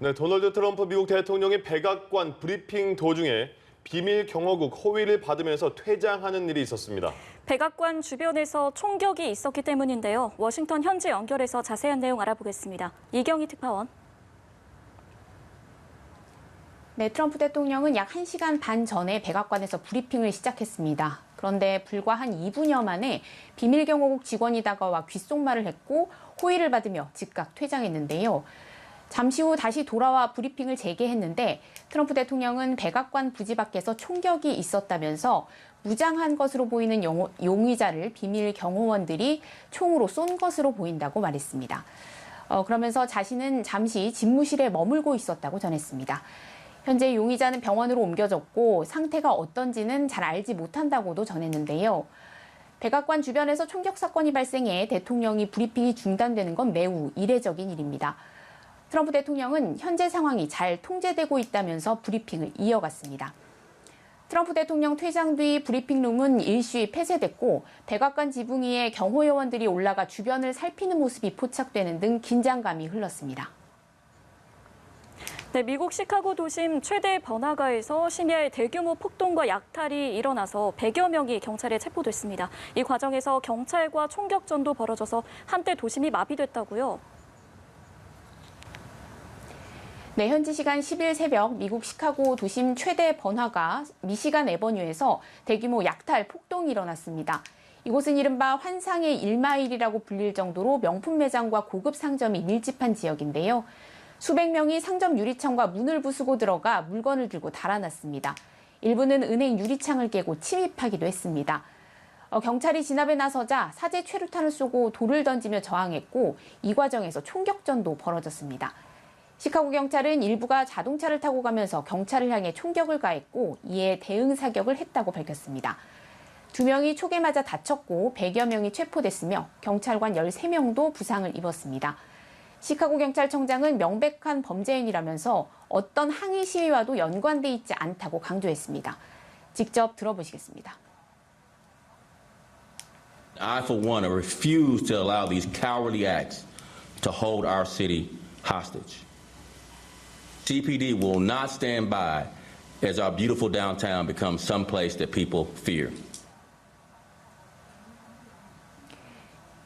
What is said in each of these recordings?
네, 도널드 트럼프 미국 대통령이 백악관 브리핑 도중에 비밀 경호국 호위를 받으면서 퇴장하는 일이 있었습니다. 백악관 주변에서 총격이 있었기 때문인데요. 워싱턴 현지 연결해서 자세한 내용 알아보겠습니다. 이경희 특파원. 네, 트럼프 대통령은 약 1시간 반 전에 백악관에서 브리핑을 시작했습니다. 그런데 불과 한 2분여 만에 비밀 경호국 직원이 다가와 귓속말을 했고 호의를 받으며 즉각 퇴장했는데요. 잠시 후 다시 돌아와 브리핑을 재개했는데 트럼프 대통령은 백악관 부지 밖에서 총격이 있었다면서 무장한 것으로 보이는 용의자를 비밀 경호원들이 총으로 쏜 것으로 보인다고 말했습니다. 그러면서 자신은 잠시 집무실에 머물고 있었다고 전했습니다. 현재 용의자는 병원으로 옮겨졌고 상태가 어떤지는 잘 알지 못한다고도 전했는데요. 백악관 주변에서 총격 사건이 발생해 대통령이 브리핑이 중단되는 건 매우 이례적인 일입니다. 트럼프 대통령은 현재 상황이 잘 통제되고 있다면서 브리핑을 이어갔습니다. 트럼프 대통령 퇴장 뒤 브리핑룸은 일시에 폐쇄됐고 백악관 지붕 위에 경호 요원들이 올라가 주변을 살피는 모습이 포착되는 등 긴장감이 흘렀습니다. 네, 미국 시카고 도심 최대 번화가에서 심야에 대규모 폭동과 약탈이 일어나서 100여 명이 경찰에 체포됐습니다. 이 과정에서 경찰과 총격전도 벌어져서 한때 도심이 마비됐다고요. 네, 현지 시간 10일 새벽 미국 시카고 도심 최대 번화가 미시간 애버뉴에서 대규모 약탈 폭동이 일어났습니다. 이곳은 이른바 환상의 1마일이라고 불릴 정도로 명품 매장과 고급 상점이 밀집한 지역인데요. 수백 명이 상점 유리창과 문을 부수고 들어가 물건을 들고 달아났습니다. 일부는 은행 유리창을 깨고 침입하기도 했습니다. 경찰이 진압에 나서자 사제 최루탄을 쏘고 돌을 던지며 저항했고 이 과정에서 총격전도 벌어졌습니다. 시카고 경찰은 일부가 자동차를 타고 가면서 경찰을 향해 총격을 가했고 이에 대응 사격을 했다고 밝혔습니다. 2명이 촉에 맞아 다쳤고 100여 명이 체포됐으며 경찰관 13명도 부상을 입었습니다. 시카고 경찰청장은 명백한 범죄 행위라면서 어떤 항의 시위와도 연관돼 있지 않다고 강조했습니다. 직접 들어보시겠습니다. I, for one, refuse to allow these cowardly acts to hold our city hostage. CPD will not stand by as our beautiful downtown becomes someplace that people fear.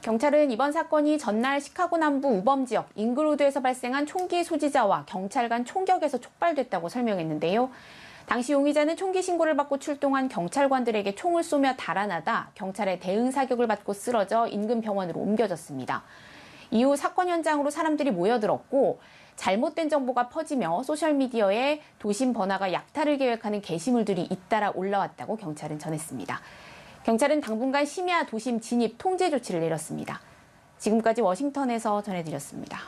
경찰은 이번 사건이 전날 시카고 남부 우범 지역 잉글우드에서 발생한 총기 소지자와 경찰 간 총격에서 촉발됐다고 설명했는데요. 당시 용의자는 총기 신고를 받고 출동한 경찰관들에게 총을 쏘며 달아나다 경찰의 대응 사격을 받고 쓰러져 인근 병원으로 옮겨졌습니다. 이후 사건 현장으로 사람들이 모여들었고 잘못된 정보가 퍼지며 소셜미디어에 도심 번화가 약탈을 계획하는 게시물들이 잇따라 올라왔다고 경찰은 전했습니다. 경찰은 당분간 심야 도심 진입 통제 조치를 내렸습니다. 지금까지 워싱턴에서 전해드렸습니다.